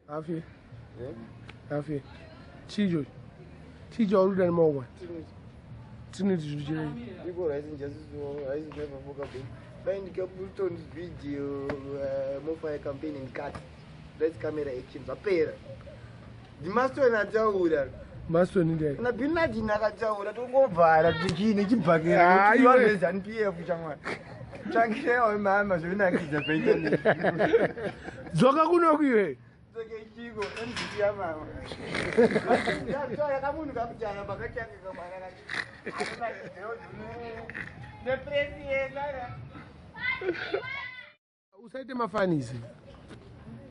Afi. Afi. Chijo. Chijo already more one. Trinity. People rising just rising never forget. Find Capleton's video, mobile campaign in cut. Let's camera actions. A pair. The master and a jaw. Master in there. Na bina dinaka jawo to go vara tikini chibhakira you always and PF changwa changire o mama zvina kidza paintani Zoka kuno kuye zoke chiko MCT ya mama ya kamunhu kapujana pakachanga kamara the president usaite mafanisi.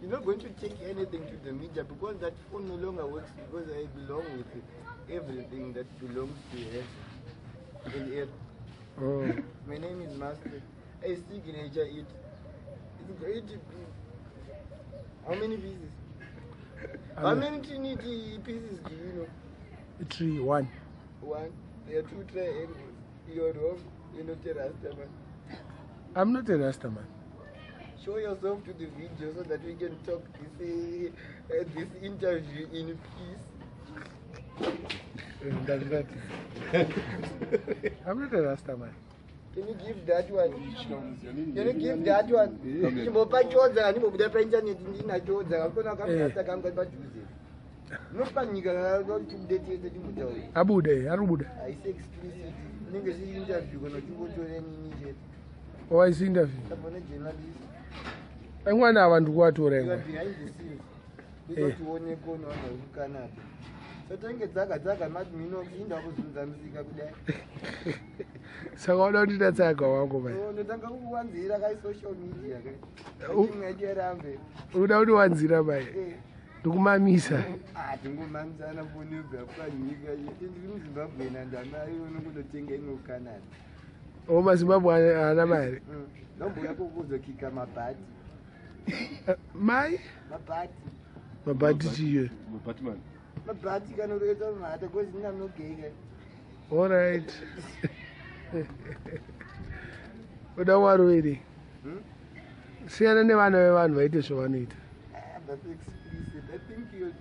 You're not going to take anything to the media because that phone no longer works because I belong with everything that belongs to her in it. Oh. My name is Master. I signature it. It's great to be. How many pieces? How many Trinity pieces do you know? 3, 1. One. There are 2 triangles. You're wrong. You're not a Rastaman. I'm not a Rasta man. Show yourself to the video so that we can talk this interview in peace. That's that. I'm not a Rasta man. Can you give that one? Can you give that one? Chimopa choza ni mobuda pa internet ndina choza akona kamata kanga pajuze. No panika go to date the mutawi. Abude, arubuda. I say explicit. Ninga si interview kono chuko chone nini je. Oh, I see interview. Sabona journalist. Engwana abantu kwatora You are engwa. behind the scenes. Because tuone kono ana ukana. So tenge dzaka mati mino inda kuzunza muzika kudai. Saka unotita tsaka wako bai. So ndotanga kuwanzira kai social media kai. Ndingajerambe. Uda kuti wanzira bai. Ndikumamisa. Tingomamisana foni ubva panyika yedu ndiri muZimbabwe nandamai unokunotenga imwe kuCanada. Oh, maZimbabwe haana mari. Ndombuya kukuzokika mabhati. Mai? Mabhati. Mabhati chiyo. Mabhati kanotoita mhata kozi ndina mnogeka. All right. Uda warwere. Siyana nevana vevanhu vaite zvavanoita. That's explicit. I think you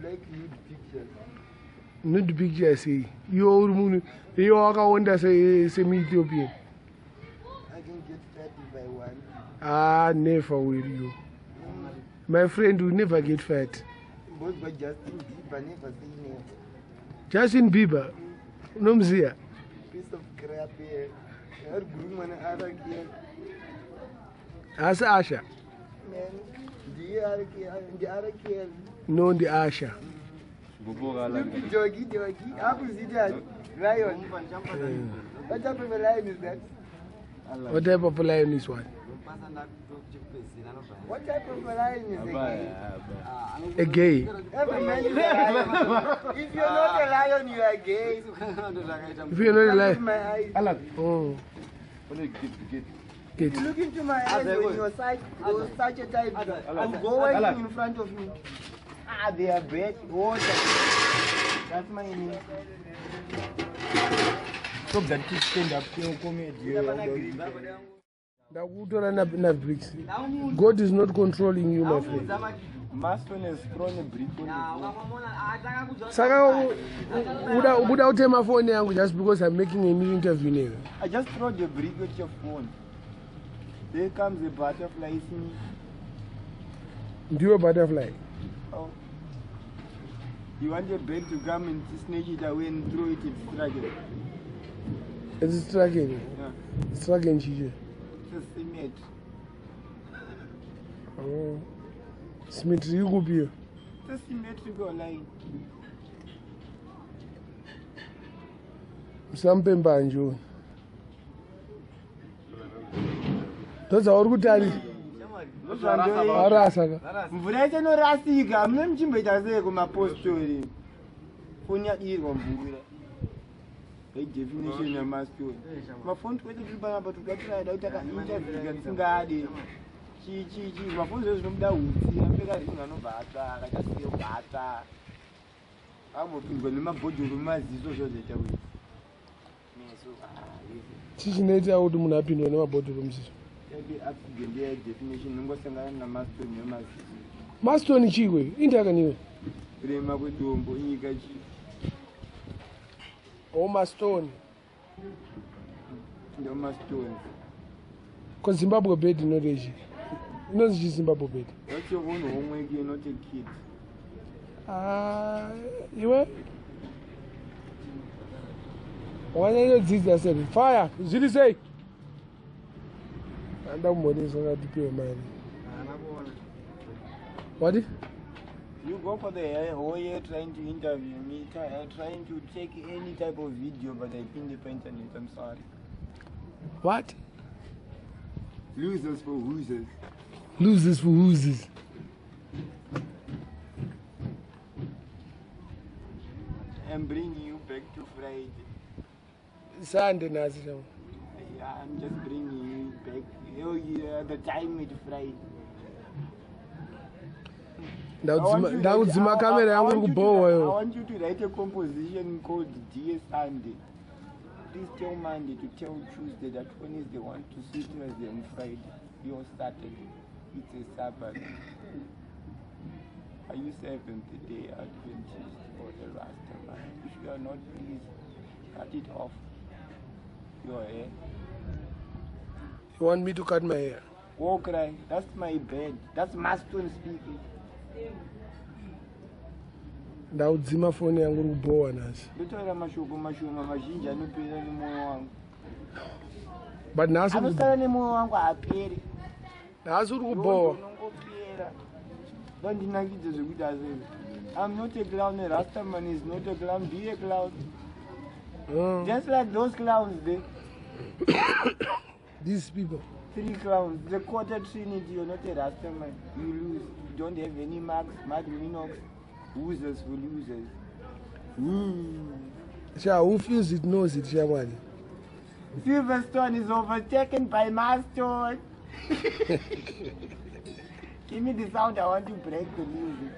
like nude pictures. Nude pictures sei. Iwo uri munhu iwo wakaonda semi-Ethiopian. I can get fat if I want. Ah, never will you. My friend will never get fat. Both by Justin Bieber, never seen it. Justin Bieber, unomziya? Piece of crap here. Her groom and Arakia. Asi Asha? Man, the Arakia. No, the Asha. Jogi. How is it that? Lion. What type of a lion is that? What type of a lion is one? What type of a lion is that? A gay. Every man is a lion. If you're not a lion, you are gay. If you're not a lion. My eyes. Oh. Get. Look into my eyes when you're such a type. I'm going in front of me. Ah, they are bad. Water. That's my name. Stop that kid stand up here comedy. Ndakutora na bricks. God is not controlling you, my friend. Master is throwing a brick on the Saka ubuda utema phone yangu just because I'm making a new interview now. I just throw the brick with your phone. There comes a butterfly. Do you butterfly? Oh. You want your bird to come and snatch it away and throw it, it's struggling. It's struggling. Yeah. It's struggling, Chijo. It's a cement. Oh. Symmetry, you go be. It's a symmetrical line. Sampe mbanjo. Toza uri kutari. Arasa ka. Mvura inorasika, mune muchimboita sei kumapostori. Foni yadirwa mvura. Definition yamastori. Mafoni twese tiri panapa tukatirada kuti akainterview tisingade. Mafoni zvezvi zvinobuda hutsi, apfeka rinhu anobva atsva, akachasiya kubva ambopindwa nemabhodhoro mumaziso zvozoita kuti. Chichinoita kuti munhu apindwa nemabhodhoro muziso. Accident definition nongosangana namastori nemaziso. Mastoni chikwe indakaniwe kurema kwedombo nyika chi mastoni ndo mastoni ko Zimbabwe bed inorechi inonzi Zimbabwe bed that's your own homework, you're not a kid. Iwe wanyanyodzidza sei fire zviri sei anda kumonesa ngatipiwe mari what You go for the whole year trying to interview me, trying to take any type of video, but I pin the internet. I'm sorry. what Losers for losers. losers for losers I'm bringing you back to Friday. Sunday nasi chamo Yeah, I'm just bringing you back. Oh, yeah, the time with Friday. ndakudzima kamera yangu iri kubohwa I yo want you to write a composition called Dear Sunday. Please tell Monday to tell Tuesday that Wednesday want to see Thursday and Friday. Your Saturday. It's a Sabbath. Are you Seventh-day Adventist or the Rasta man? If you are not, please cut it off your hair. you want me to cut my hair Walk right. That's my bed. That's Maston speaking. ndakudzima foni yangu iri kubohwa nasi Ndotaura mashoko mashoma mazhinji anopera nemwoyo wangu. but nhasi Anosara nemwoyo wangu haaperi. uri kubohwa Unongopera. Ndandinakidze zvekuti asiri. I'm not a clown. A Rasta man is not a clown. Be a clown. Just like those clowns there. these people 3 clowns. The quarter trinity. You're not a Rasta man. You lose. You don't have any marks. Mark Minox. Losers for losers. sha who feels it knows it shamwani Silverstone is overtaken by Maston. Give me the sound. I want to break the music.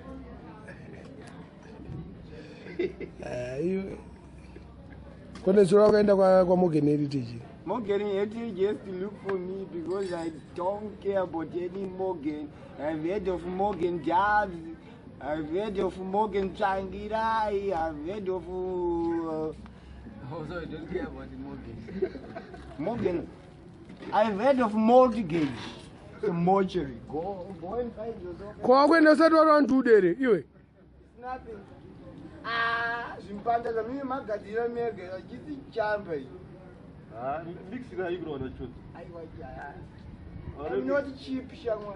kone sura wakaenda kwaMorgan Heritage Morgan Heritage has to look for me because I don't care about any Morgan. I've heard of Morgan Jobs. I've heard of Morgan Changirai. I've heard of... Oh, so you don't care about the Morgan? Morgan. I've heard of mortgage. The mortuary. Go and find yourself. kwakwenda usati wari udere iwe Nothing. Zvimpanda zvamimi magadzira mega achiti chamba iyi. I'm not cheap, Shangwa.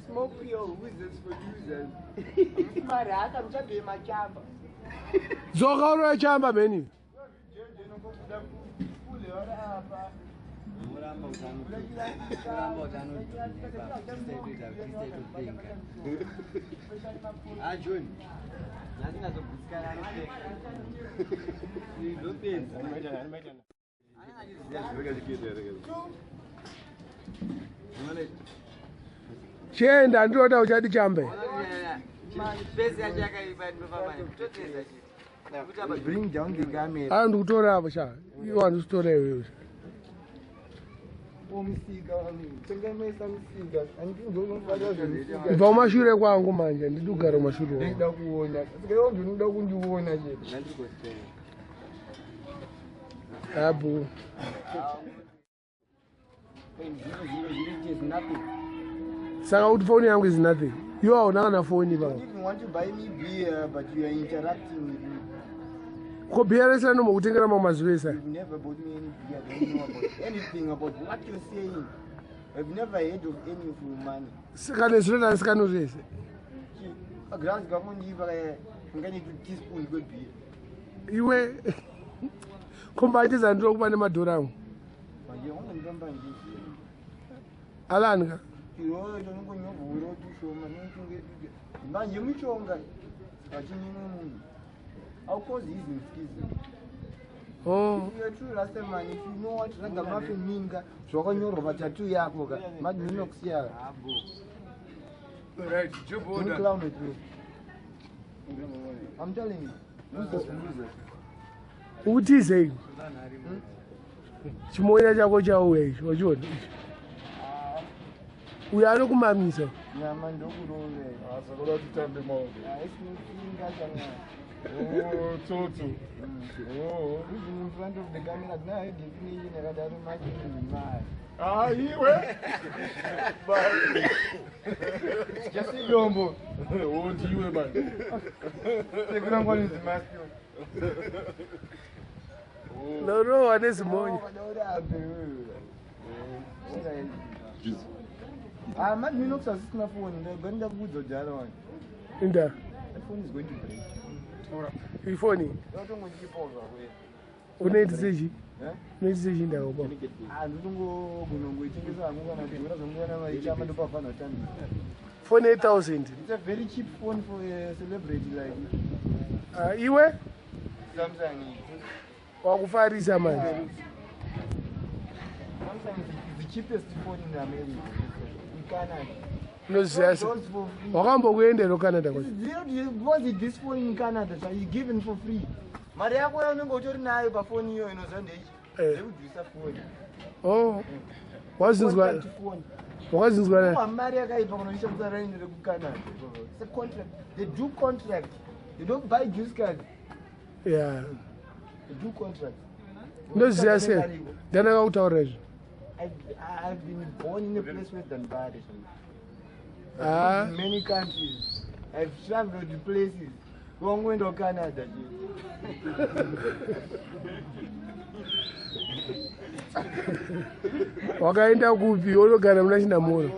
Smoke your wizards for users. Maraka, mchabe machamba. dzoka uri wachamba meni John. Nothing as a chienda ndinoda uchati chambe Bring down the camera. aa ndikutora apo sha iwo handisitora iwewe Tengemesa musika. Andingonofarwa zvemusika. ibva umashure kwangu manje ndidi kugara umashure wangu Ndinoda kuona. Saka ndinoda kundiona chete. abu Is nothing. saka kuti foni yangu is nothing iwo hauna kana foni You pa don't even want to buy me beer, but you are interacting with me. ko bhiya resina nomokutengera mamazivesa You've never bought me any beer. I don't know about anything about what you're saying. I've never heard of any of your money. kane zviro ndanisika rese A glass gamundiva ngani to teaspoon good beer. iwe kombatiza ndiro kupa nemadhora angu Manje ungandamba nje. alanka Iyoyo ndonongonyovhura kuti ushoma nonchengeti. Manje mushonga. Achinyimwe munhu. How cause his excuses? oh If you are true Rasta man, if you know what ragamuffin means, zvakanyorwa patattoo yako ka. Madinox yako. Right, Joe Don't clown with me. I'm telling you. Losers. ukutizei chimoya chako chauya ichi wachiona uyano kumamisa nyama ndokurove asakoda titambe maoko aisinofinga chana tsotso even in front of the camera kuna definition yakadaro machimai iwe chasidombo ndiwe mani sekunangwanizimasio lorowa nezimonyo mati minokusasisina foni ndaganda kuudza jana wani inda phone is going to break ifoni ndotongochipoza kwe unoitisechi unoitisechi ndakopa ndotongogonongoitengesa hangu kana kutora zvamungana vaichama ndopafana utambisa phone 8000 it's a very cheap phone for a celebrity like iwe Samsung wakufarisa manje Samsung is the cheapest phone in America in Canada unozviyasa Those for free. wakambokuendera Canada kwacho Was it this phone in Canada so you given for free mari yako yaunenge utori nayo pafoni iyo inoziva ndeichi ndekudhisa foni wazinzwa wakazinzwa mari yakaipa kunoishamisa raini rekucanada it's a contract they do contract they don't buy juice card ya they do contract ndozviziva sei ndanakakutaurira izvo I've been born in a place where than bad in many countries I've traveled to places wangoenda Canada wakaenda kupi unogara muna chinamura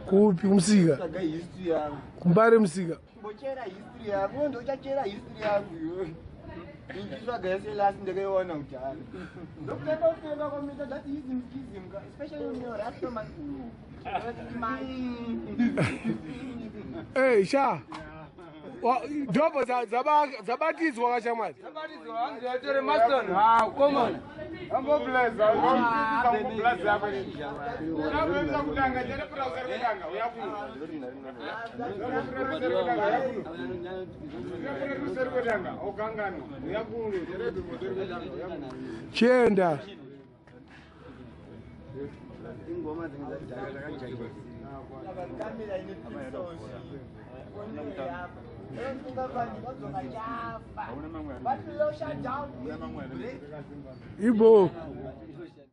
kupi kumusika history yangu kumbare musika mbochera history yako ndochachera history yangu iwe injitsvaga yese lasi ndakaiona kudhara ndokutanga kutenga kwamita that is mkizim especially when you're after my sha dhombo dzabatidzwa kashamwari Tore Maston. Come on. chienda ibo